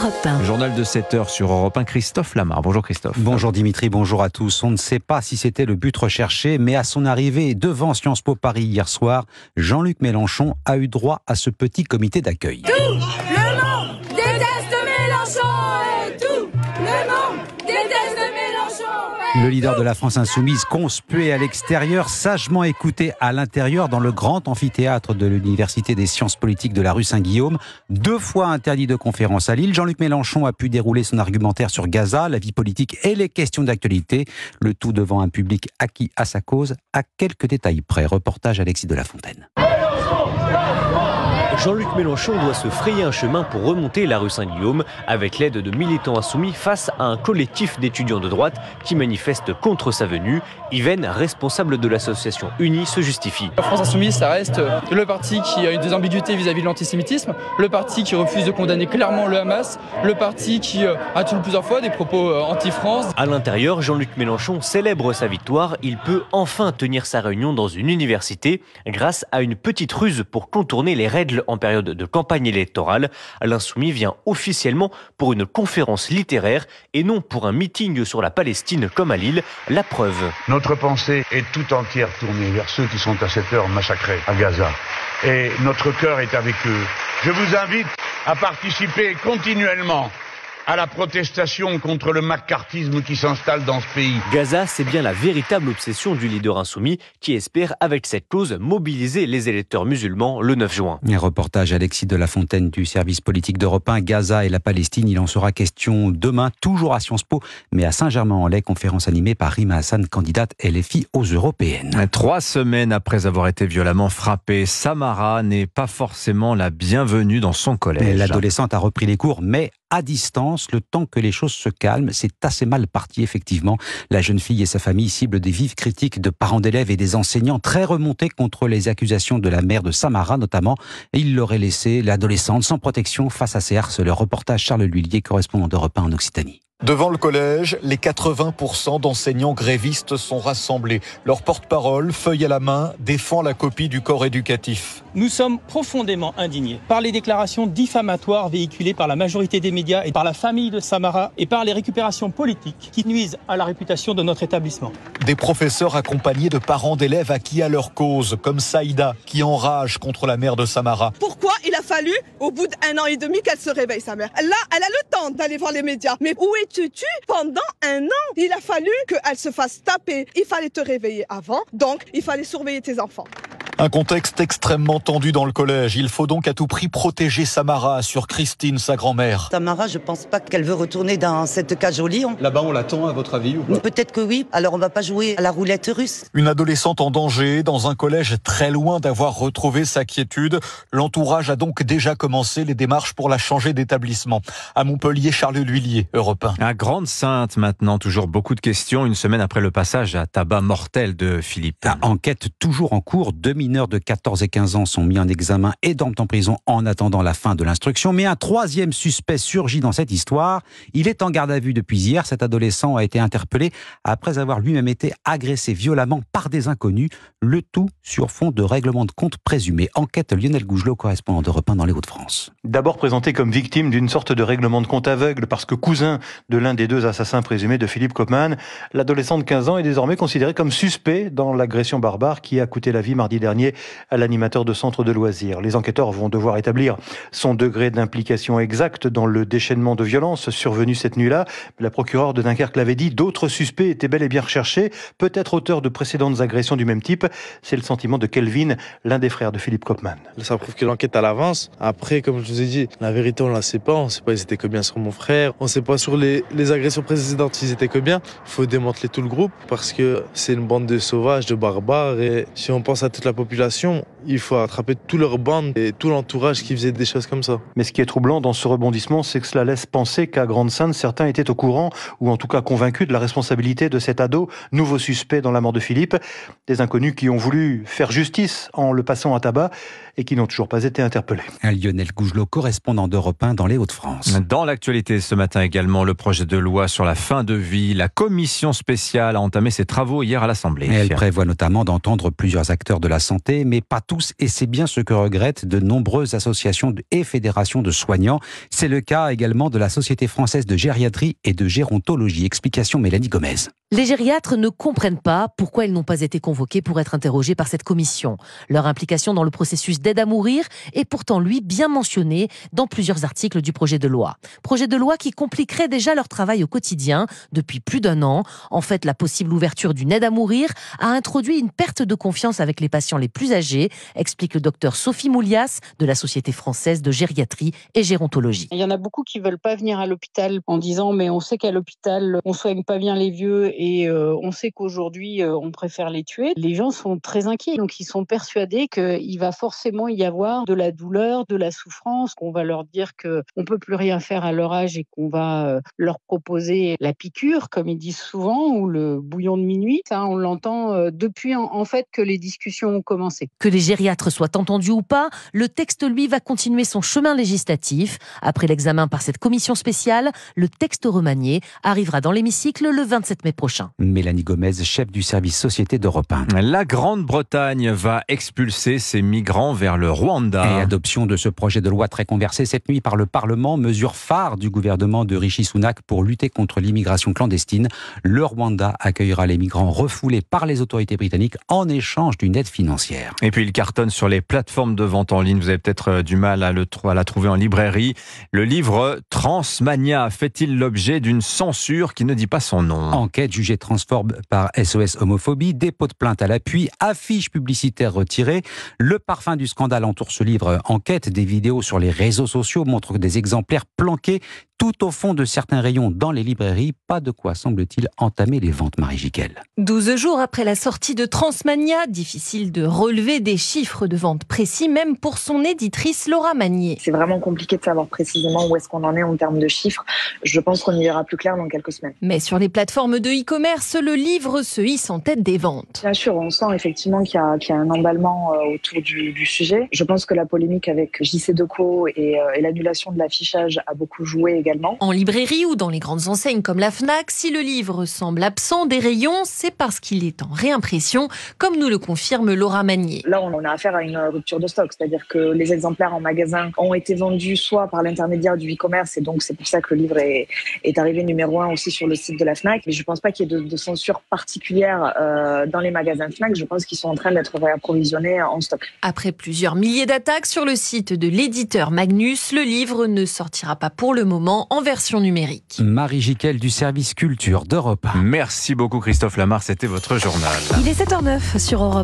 Europe 1. Journal de 7h sur Europe 1, Christophe Lamar. Bonjour Christophe. Bonjour Dimitri, bonjour à tous. On ne sait pas si c'était le but recherché, mais à son arrivée devant Sciences Po Paris hier soir, Jean-Luc Mélenchon a eu droit à ce petit comité d'accueil. Tout le monde déteste Mélenchon et tout le monde déteste Mélenchon. Le leader de la France Insoumise, conspué à l'extérieur, sagement écouté à l'intérieur dans le grand amphithéâtre de l'Université des sciences politiques de la rue Saint-Guillaume. 2 fois interdit de conférence à Lille, Jean-Luc Mélenchon a pu dérouler son argumentaire sur Gaza, la vie politique et les questions d'actualité. Le tout devant un public acquis à sa cause, à quelques détails près. Reportage Alexis de la Fontaine. Jean-Luc Mélenchon doit se frayer un chemin pour remonter la rue Saint-Guillaume avec l'aide de militants insoumis face à un collectif d'étudiants de droite qui manifestent contre sa venue. Yven, responsable de l'association Unis, se justifie. La France Insoumise, ça reste le parti qui a eu des ambiguïtés vis-à-vis de l'antisémitisme, le parti qui refuse de condamner clairement le Hamas, le parti qui a tenu plusieurs fois des propos anti-France. À l'intérieur, Jean-Luc Mélenchon célèbre sa victoire. Il peut enfin tenir sa réunion dans une université grâce à une petite ruse pour contourner les règles en période de campagne électorale. L'Insoumis vient officiellement pour une conférence littéraire et non pour un meeting sur la Palestine comme à Lille. La preuve. Notre pensée est tout entière tournée vers ceux qui sont à cette heure massacrés à Gaza. Et notre cœur est avec eux. Je vous invite à participer continuellement à la protestation contre le macartisme qui s'installe dans ce pays. Gaza, c'est bien la véritable obsession du leader insoumis qui espère, avec cette cause, mobiliser les électeurs musulmans le 9 juin. Un reportage Alexis de la Fontaine du service politique d'Europe 1, Gaza et la Palestine. Il en sera question demain, toujours à Sciences Po, mais à Saint-Germain-en-Laye, conférence animée par Rima Hassan, candidate LFI aux Européennes. 3 semaines après avoir été violemment frappée, Samara n'est pas forcément la bienvenue dans son collège. L'adolescente a repris les cours, mais à distance, le temps que les choses se calment. C'est assez mal parti, effectivement. La jeune fille et sa famille ciblent des vives critiques de parents d'élèves et des enseignants très remontés contre les accusations de la mère de Samara, notamment. Et il l'aurait laissé, l'adolescente, sans protection face à ces harceleurs. Reportage Charles Lhuillier, correspondant d'Europe 1 en Occitanie. Devant le collège, les 80% d'enseignants grévistes sont rassemblés. Leur porte-parole, feuille à la main, défend la copie du corps éducatif. Nous sommes profondément indignés par les déclarations diffamatoires véhiculées par la majorité des médias et par la famille de Samara et par les récupérations politiques qui nuisent à la réputation de notre établissement. Des professeurs accompagnés de parents d'élèves acquis à leur cause, comme Saïda, qui enrage contre la mère de Samara. Pourquoi il a fallu, au bout d'1 an et demi, qu'elle se réveille, sa mère? Là, elle a le temps d'aller voir les médias. Mais où étais-tu pendant 1 an? Il a fallu qu'elle se fasse taper. Il fallait te réveiller avant, donc il fallait surveiller tes enfants. Un contexte extrêmement tendu dans le collège. Il faut donc à tout prix protéger Samara, assure Christine, sa grand-mère. Samara, je pense pas qu'elle veut retourner dans cette cage au lion. Là-bas, on l'attend, à votre avis, ou pas? Peut-être que oui. Alors on va pas jouer à la roulette russe. Une adolescente en danger, dans un collège très loin d'avoir retrouvé sa quiétude. L'entourage a donc déjà commencé les démarches pour la changer d'établissement. À Montpellier, Charles Lhuillier, Europe 1. À Grande-Sainte, maintenant, toujours beaucoup de questions, une semaine après le passage à tabac mortel de Philippe. Enquête toujours en cours. 2 mineurs de 14 et 15 ans sont mis en examen et dorment en prison en attendant la fin de l'instruction. Mais un 3e suspect surgit dans cette histoire. Il est en garde à vue depuis hier. Cet adolescent a été interpellé après avoir lui-même été agressé violemment par des inconnus. Le tout sur fond de règlement de compte présumé. Enquête Lionel Gougelot, correspondant d'Europe 1 dans les Hauts-de-France. D'abord présenté comme victime d'une sorte de règlement de compte aveugle parce que cousin de l'un des 2 assassins présumés de Philippe Kopman, l'adolescent de 15 ans est désormais considéré comme suspect dans l'agression barbare qui a coûté la vie mardi dernier à l'animateur de centre de loisirs. Les enquêteurs vont devoir établir son degré d'implication exact dans le déchaînement de violence survenu cette nuit-là. La procureure de Dunkerque l'avait dit, d'autres suspects étaient bel et bien recherchés, peut-être auteurs de précédentes agressions du même type. C'est le sentiment de Kelvin, l'un des frères de Philippe Kopman. Ça prouve que l'enquête elle avance. Après, comme je vous ai dit, la vérité on la sait pas. On sait pas ils étaient que bien sur mon frère. On sait pas sur les agressions précédentes ils étaient que bien. Il faut démanteler tout le groupe parce que c'est une bande de sauvages, de barbares. Et si on pense à toute la population, il faut attraper toute leur bande et tout l'entourage qui faisait des choses comme ça. Mais ce qui est troublant dans ce rebondissement, c'est que cela laisse penser qu'à Grande-Sainte, certains étaient au courant, ou en tout cas convaincus de la responsabilité de cet ado, nouveau suspect dans la mort de Philippe. Des inconnus qui ont voulu faire justice en le passant à tabac. et qui n'ont toujours pas été interpellés. Lionel Gougelot, correspondant d'Europe 1 dans les Hauts-de-France. Dans l'actualité ce matin également, le projet de loi sur la fin de vie. La commission spéciale a entamé ses travaux hier à l'Assemblée. Elle prévoit notamment d'entendre plusieurs acteurs de la santé, mais pas tous, et c'est bien ce que regrettent de nombreuses associations et fédérations de soignants. C'est le cas également de la Société française de gériatrie et de gérontologie. Explication Mélanie Gomez. Les gériatres ne comprennent pas pourquoi ils n'ont pas été convoqués pour être interrogés par cette commission. Leur implication dans le processus d'aide à mourir est pourtant, lui, bien mentionnée dans plusieurs articles du projet de loi. Projet de loi qui compliquerait déjà leur travail au quotidien depuis plus d'1 an. En fait, la possible ouverture d'une aide à mourir a introduit une perte de confiance avec les patients les plus âgés, explique le docteur Sophie Moulias de la Société française de gériatrie et gérontologie. Il y en a beaucoup qui veulent pas venir à l'hôpital en disant mais on sait qu'à l'hôpital on soigne pas bien les vieux et on sait qu'aujourd'hui on préfère les tuer. Les gens sont très inquiets, donc ils sont persuadés qu'il va forcément y avoir de la douleur, de la souffrance, qu'on va leur dire qu'on peut plus rien faire à leur âge et qu'on va leur proposer la piqûre, comme ils disent souvent, ou le bouillon de minuit. Ça, on l'entend depuis en fait que les discussions ont commencé. Que les gériatres soient entendus ou pas, le texte, lui, va continuer son chemin législatif. Après l'examen par cette commission spéciale, le texte remanié arrivera dans l'hémicycle le 27 mai prochain. Mélanie Gomez, chef du service société d'Europe 1. La Grande-Bretagne va expulser ses migrants vers le Rwanda. Et adoption de ce projet de loi très conversé cette nuit par le Parlement, mesure phare du gouvernement de Rishi Sunak pour lutter contre l'immigration clandestine. Le Rwanda accueillera les migrants refoulés par les autorités britanniques en échange d'une aide financière. Et puis il cartonne sur les plateformes de vente en ligne. Vous avez peut-être du mal à la trouver en librairie. Le livre Transmania fait-il l'objet d'une censure qui ne dit pas son nom? Enquête jugée transphobe par SOS Homophobie, dépôt de plainte à l'appui, affiches publicitaires retirées. Le parfum du scandale entoure ce livre Enquête. Des vidéos sur les réseaux sociaux montrent que des exemplaires planqués tout au fond de certains rayons dans les librairies. Pas de quoi, semble-t-il, entamer les ventes, Marie Jiquel. 12 jours après la sortie de Transmania, difficile de relever des chiffres de vente précis, même pour son éditrice Laura Magnier. C'est vraiment compliqué de savoir précisément où est-ce qu'on en est en termes de chiffres. Je pense qu'on y verra plus clair dans quelques semaines. Mais sur les plateformes de e-commerce, le livre se hisse en tête des ventes. Bien sûr, on sent effectivement qu'il y a un emballement autour du sujet. Je pense que la polémique avec JC Deco et l'annulation de l'affichage a beaucoup joué également. En librairie ou dans les grandes enseignes comme la Fnac, si le livre semble absent des rayons, c'est parce qu'il est en réimpression, comme nous le confirme Laura Magnier. Là, on a affaire à une rupture de stock, c'est-à-dire que les exemplaires en magasin ont été vendus soit par l'intermédiaire du e-commerce, et donc c'est pour ça que le livre est arrivé numéro 1 aussi sur le site de la Fnac. Mais je ne pense pas qu'il y ait de censure particulière dans les magasins Fnac. Je pense qu'ils sont en train d'être réapprovisionnés en stock. Après plusieurs milliers d'attaques sur le site de l'éditeur Magnus, le livre ne sortira pas pour le moment en version numérique. Marie Jiquel du service culture d'Europe 1. Merci beaucoup Christophe Lamar, c'était votre journal. Il est 7h09 sur Europe.